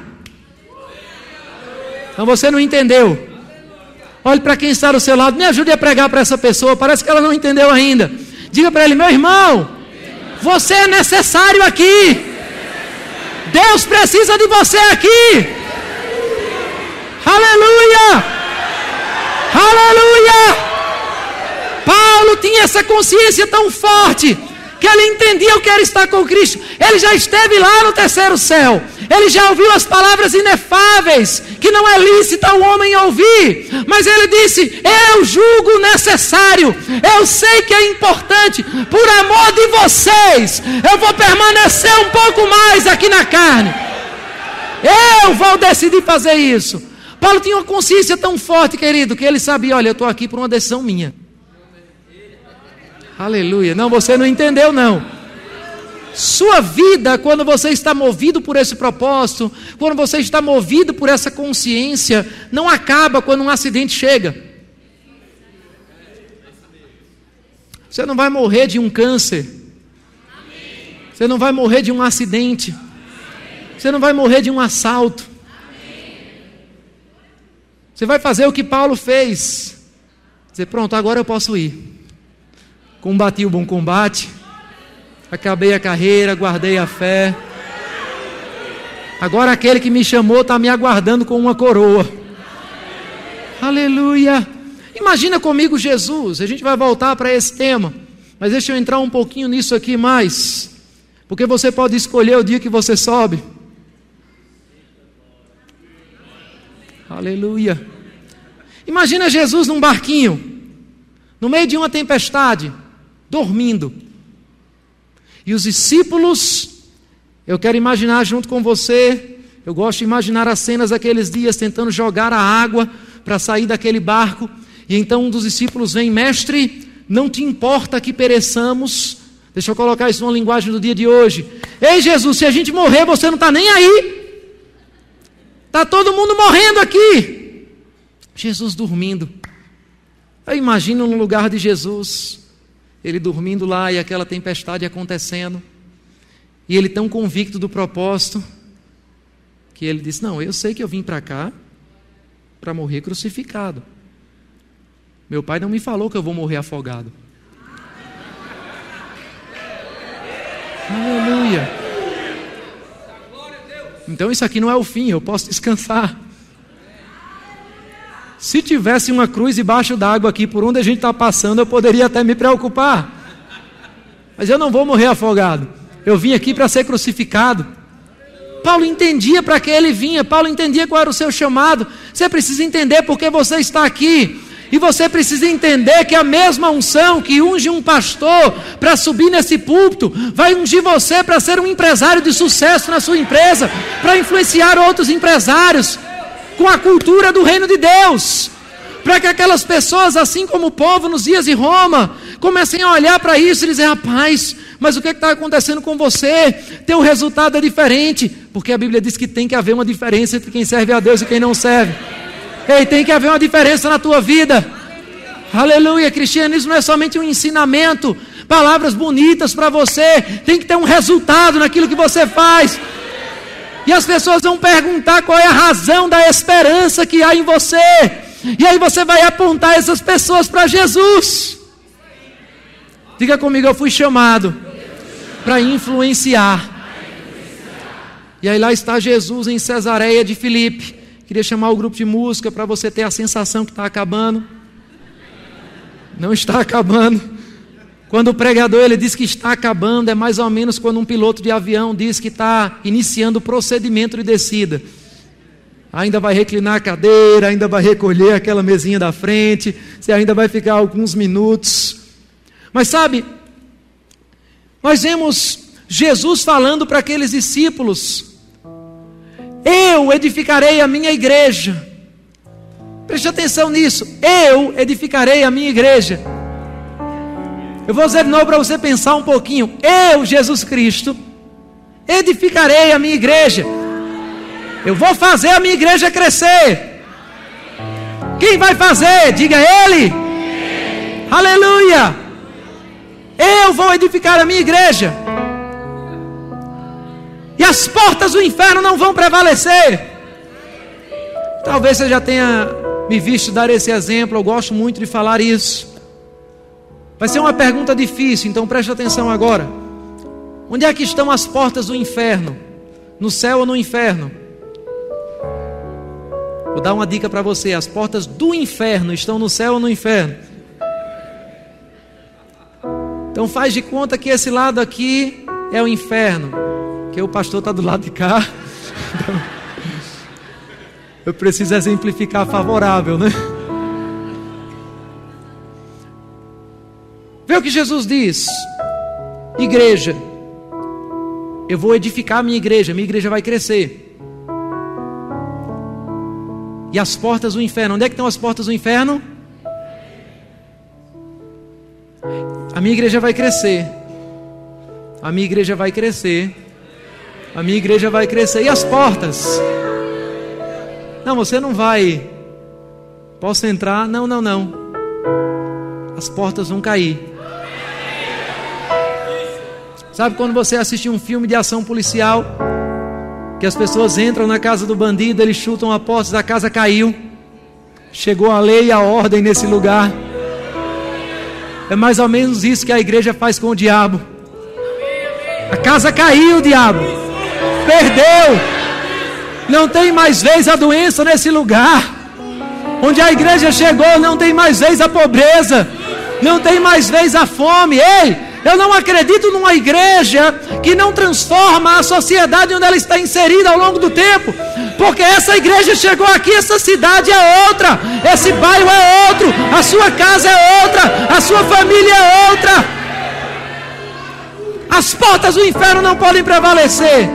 Então você não entendeu. Olhe para quem está do seu lado, me ajude a pregar para essa pessoa, parece que ela não entendeu ainda. Diga para ele: meu irmão, você é necessário aqui. Deus precisa de você aqui. Aleluia! Aleluia! Paulo tinha essa consciência tão forte que ele entendia o que era estar com Cristo. Ele já esteve lá no terceiro céu. Ele já ouviu as palavras inefáveis que não é lícito ao homem ouvir. Mas ele disse: eu julgo necessário. Eu sei que é importante. Por amor de vocês, eu vou permanecer um pouco mais aqui na carne. Eu vou decidir fazer isso. Paulo tinha uma consciência tão forte, querido, que ele sabia: olha, eu estou aqui por uma decisão minha. Aleluia. Não, você não entendeu não. Sua vida, quando você está movido por esse propósito, quando você está movido por essa consciência, não acaba quando um acidente chega. Você não vai morrer de um câncer. Você não vai morrer de um acidente. Você não vai morrer de um assalto. Você vai fazer o que Paulo fez. Dizer, pronto, agora eu posso ir. Combati o bom combate, acabei a carreira, guardei a fé. Agora aquele que me chamou está me aguardando com uma coroa. Aleluia! Imagina comigo Jesus, a gente vai voltar para esse tema, mas deixa eu entrar um pouquinho nisso aqui mais, porque você pode escolher o dia que você sobe. Aleluia! Imagina Jesus num barquinho, no meio de uma tempestade, dormindo. E os discípulos, eu quero imaginar junto com você, eu gosto de imaginar as cenas daqueles dias, tentando jogar a água para sair daquele barco. E então um dos discípulos vem, mestre, não te importa que pereçamos? Deixa eu colocar isso numa linguagem do dia de hoje. Ei Jesus, se a gente morrer, você não está nem aí. Está todo mundo morrendo aqui. Jesus dormindo. Eu imagino no lugar de Jesus, ele dormindo lá e aquela tempestade acontecendo. E ele tão convicto do propósito, que ele disse, não, eu sei que eu vim para cá para morrer crucificado. Meu pai não me falou que eu vou morrer afogado. Aleluia. Então isso aqui não é o fim, eu posso descansar. Se tivesse uma cruz debaixo d'água aqui por onde a gente está passando, eu poderia até me preocupar. Mas eu não vou morrer afogado. Eu vim aqui para ser crucificado. Paulo entendia para que ele vinha. Paulo entendia qual era o seu chamado. Você precisa entender porque você está aqui. E você precisa entender que a mesma unção que unge um pastor para subir nesse púlpito, vai ungir você para ser um empresário de sucesso na sua empresa, para influenciar outros empresários com a cultura do reino de Deus, para que aquelas pessoas, assim como o povo nos dias de Roma, comecem a olhar para isso e dizer, rapaz, mas o que está acontecendo com você? Teu resultado é diferente, porque a Bíblia diz que tem que haver uma diferença entre quem serve a Deus e quem não serve. Ei, tem que haver uma diferença na tua vida. Aleluia, cristianismo não é somente um ensinamento, palavras bonitas para você, tem que ter um resultado naquilo que você faz. E as pessoas vão perguntar qual é a razão da esperança que há em você. E aí você vai apontar essas pessoas para Jesus. Diga comigo, eu fui chamado para influenciar. E aí lá está Jesus em Cesareia de Filipe. Queria chamar o grupo de música para você ter a sensação que está acabando. Não está acabando. Quando o pregador ele diz que está acabando, é mais ou menos quando um piloto de avião diz que está iniciando o procedimento de descida. Ainda vai reclinar a cadeira, ainda vai recolher aquela mesinha da frente, você ainda vai ficar alguns minutos. Mas sabe, nós vemos Jesus falando para aqueles discípulos, eu edificarei a minha igreja. Preste atenção nisso, eu edificarei a minha igreja. Eu vou dizer de novo para você pensar um pouquinho. Eu, Jesus Cristo, edificarei a minha igreja. Eu vou fazer a minha igreja crescer. Quem vai fazer? Diga Ele. Aleluia. Eu vou edificar a minha igreja. E as portas do inferno não vão prevalecer. Talvez você já tenha me visto dar esse exemplo. Eu gosto muito de falar isso. Vai ser uma pergunta difícil, então preste atenção agora. Onde é que estão as portas do inferno? No céu ou no inferno? Vou dar uma dica para você. As portas do inferno estão no céu ou no inferno? Então faz de conta que esse lado aqui é o inferno, que o pastor está do lado de cá. Então, eu preciso exemplificar favorável, né? Vê o que Jesus diz. Igreja, eu vou edificar a minha igreja vai crescer. E as portas do inferno, onde é que estão as portas do inferno? A minha igreja vai crescer. A minha igreja vai crescer. A minha igreja vai crescer. E as portas? Não, você não vai. Posso entrar? Não. As portas vão cair. Sabe quando você assiste um filme de ação policial, que as pessoas entram na casa do bandido, eles chutam a porta, a casa caiu, chegou a lei e a ordem nesse lugar, É mais ou menos isso que a igreja faz com o diabo. A casa caiu, diabo. Perdeu. Não tem mais vez a doença nesse lugar. Onde a igreja chegou, não tem mais vez a pobreza. Não tem mais vez a fome. Ei, eu não acredito numa igreja que não transforma a sociedade onde ela está inserida ao longo do tempo. Porque essa igreja chegou aqui, essa cidade é outra, esse bairro é outro, a sua casa é outra, a sua família é outra. As portas do inferno não podem prevalecer.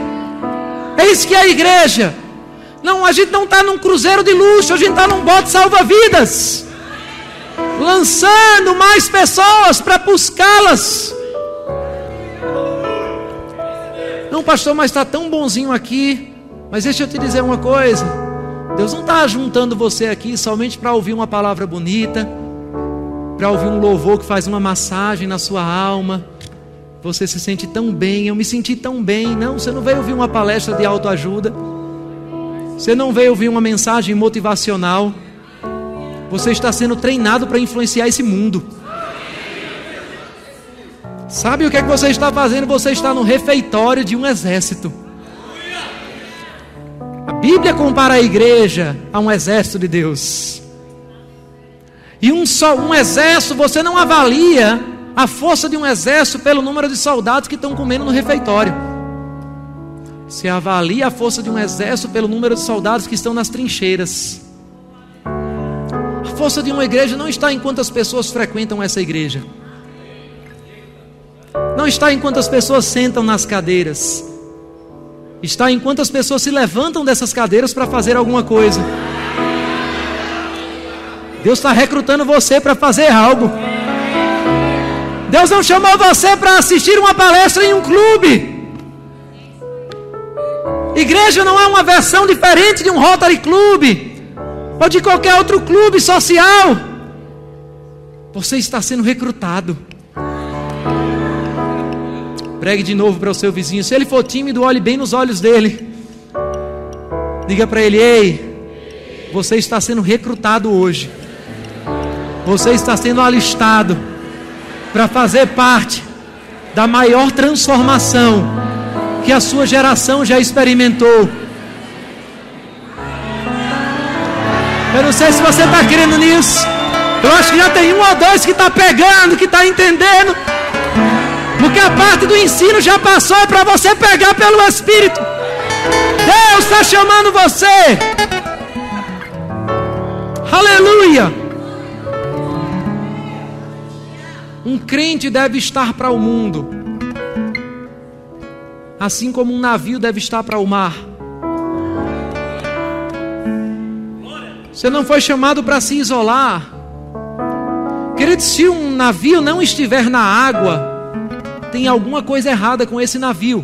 É isso que é a igreja. Não, a gente não está num cruzeiro de luxo, a gente está num bote salva-vidas, lançando mais pessoas para buscá-las. Não, pastor, mas está tão bonzinho aqui. Mas deixa eu te dizer uma coisa. Deus não está juntando você aqui somente para ouvir uma palavra bonita, para ouvir um louvor que faz uma massagem na sua alma. Você se sente tão bem, eu me senti tão bem. Não, você não veio ouvir uma palestra de autoajuda. Você não veio ouvir uma mensagem motivacional. Você está sendo treinado para influenciar esse mundo. Sabe o que é que você está fazendo? Você está no refeitório de um exército. A Bíblia compara a igreja a um exército de Deus. E um exército, você não avalia a força de um exército pelo número de soldados que estão comendo no refeitório. Você avalia a força de um exército pelo número de soldados que estão nas trincheiras. A força de uma igreja não está em quantas pessoas frequentam essa igreja. Não está em quantas pessoas sentam nas cadeiras. Está em quantas pessoas se levantam dessas cadeiras para fazer alguma coisa. Deus está recrutando você para fazer algo. Deus não chamou você para assistir uma palestra em um clube. Igreja não é uma versão diferente de um Rotary Club ou de qualquer outro clube social. Você está sendo recrutado. Pregue de novo para o seu vizinho. Se ele for tímido, olhe bem nos olhos dele. Diga para ele: ei, você está sendo recrutado hoje. Você está sendo alistado para fazer parte da maior transformação que a sua geração já experimentou. Eu não sei se você está querendo nisso. Eu acho que já tem um ou dois que está pegando, que está entendendo. Porque a parte do ensino já passou para você pegar pelo Espírito. Deus está chamando você. Aleluia. Um crente deve estar para o mundo, assim como um navio deve estar para o mar. Você não foi chamado para se isolar. Querido, se um navio não estiver na água, tem alguma coisa errada com esse navio.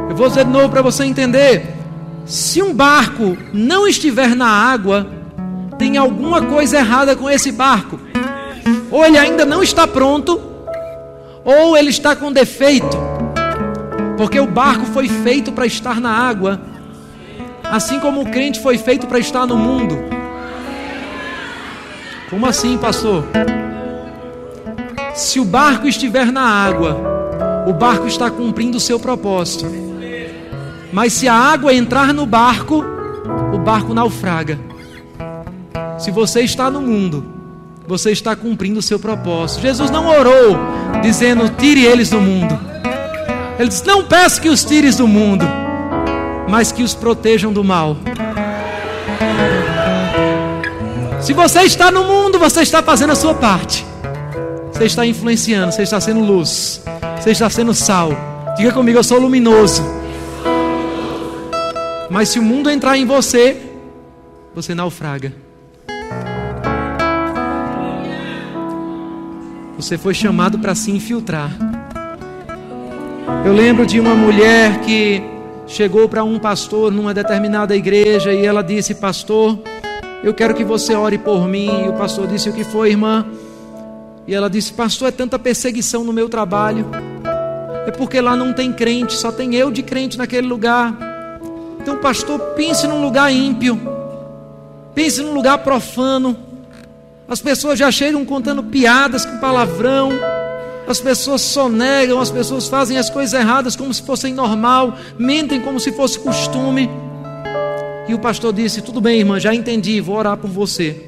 Eu vou dizer de novo para você entender. Se um barco não estiver na água, tem alguma coisa errada com esse barco. Ou ele ainda não está pronto, ou ele está com defeito. Porque o barco foi feito para estar na água, assim como o crente foi feito para estar no mundo. Como assim, pastor? Se o barco estiver na água, o barco está cumprindo o seu propósito. Mas se a água entrar no barco, o barco naufraga. Se você está no mundo, você está cumprindo o seu propósito. Jesus não orou dizendo: tire eles do mundo. Ele disse: não peço que os tires do mundo, mas que os protejam do mal. Se você está no mundo, você está fazendo a sua parte. Você está influenciando, você está sendo luz, você está sendo sal. Diga comigo: eu sou luminoso. Mas se o mundo entrar em você, você naufraga. Você foi chamado para se infiltrar. Eu lembro de uma mulher que chegou para um pastor numa determinada igreja e ela disse: pastor, eu quero que você ore por mim. E o pastor disse: o que foi, irmã? E ela disse: pastor, é tanta perseguição no meu trabalho. É porque lá não tem crente, só tem eu de crente naquele lugar. Então, pastor, pense num lugar ímpio, pense num lugar profano, As pessoas já chegam contando piadas com palavrão. As pessoas sonegam, as pessoas fazem as coisas erradas como se fossem normal, mentem como se fosse costume. E o pastor disse: tudo bem, irmã, já entendi, vou orar por você.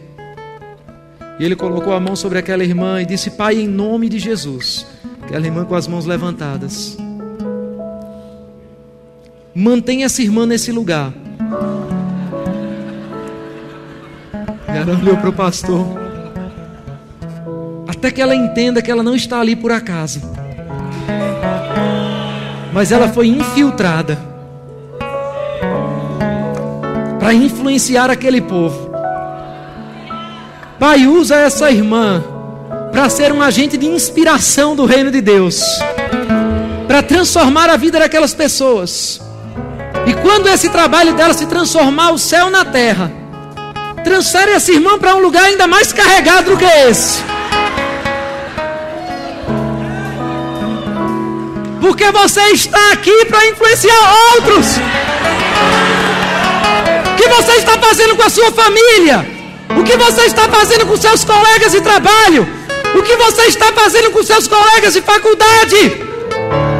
E ele colocou a mão sobre aquela irmã e disse: Pai, em nome de Jesus. Aquela irmã com as mãos levantadas, mantenha essa irmã nesse lugar. E ela olhou para o pastor, até que ela entenda que ela não está ali por acaso, mas ela foi infiltrada para influenciar aquele povo. Pai, usa essa irmã para ser um agente de inspiração do reino de Deus, para transformar a vida daquelas pessoas. E quando esse trabalho dela se transformar o céu na terra, transfere essa irmã para um lugar ainda mais carregado do que esse. Porque você está aqui para influenciar outros. O que você está fazendo com a sua família? O que você está fazendo com seus colegas de trabalho? O que você está fazendo com seus colegas de faculdade?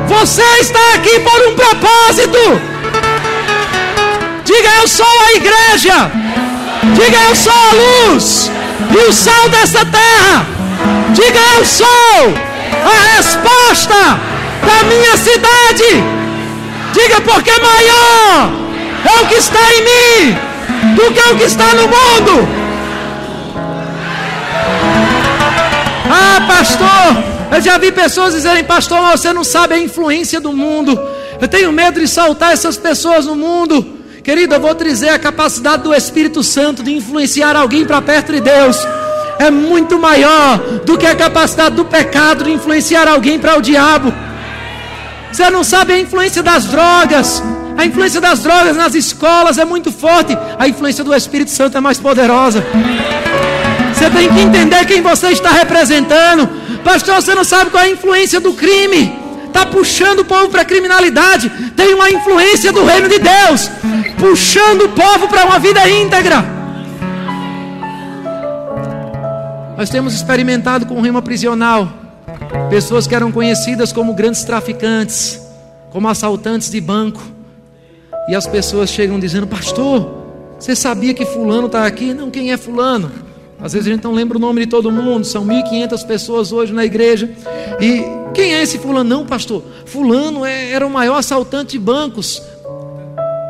Você está aqui por um propósito. Diga: eu sou a igreja. Diga: eu sou a luz e o sal dessa terra. Diga: eu sou a resposta da minha cidade. Diga: porque maior é o que está em mim do que o que está no mundo. Ah, pastor, eu já vi pessoas dizerem: pastor, você não sabe a influência do mundo. Eu tenho medo de soltar essas pessoas no mundo. Querido, eu vou te dizer, a capacidade do Espírito Santo de influenciar alguém para perto de Deus é muito maior do que a capacidade do pecado de influenciar alguém para o diabo. Você não sabe a influência das drogas. A influência das drogas nas escolas é muito forte. A influência do Espírito Santo é mais poderosa. Você tem que entender quem você está representando. Pastor, você não sabe qual é a influência do crime. Está puxando o povo para a criminalidade. Tem uma influência do reino de Deus puxando o povo para uma vida íntegra. Nós temos experimentado com o rema prisional pessoas que eram conhecidas como grandes traficantes, como assaltantes de banco. E as pessoas chegam dizendo: pastor, você sabia que fulano está aqui? Não, quem é fulano? Às vezes a gente não lembra o nome de todo mundo. São 1.500 pessoas hoje na igreja. E quem é esse fulano? Não, pastor, fulano era o maior assaltante de bancos.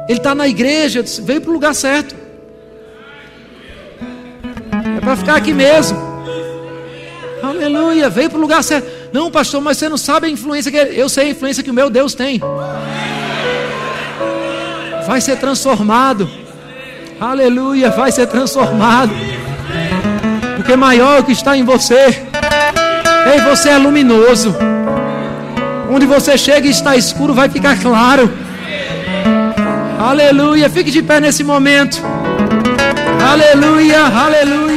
Ele está na igreja. Veio para o lugar certo. É para ficar aqui mesmo. Aleluia, veio para o lugar certo. Não, pastor, mas você não sabe a influência que eu sei a influência que o meu Deus tem. Vai ser transformado. Aleluia, vai ser transformado. Porque maior é o que está em você. Ei, você é luminoso. Onde você chega e está escuro, vai ficar claro. Aleluia, fique de pé nesse momento. Aleluia, aleluia.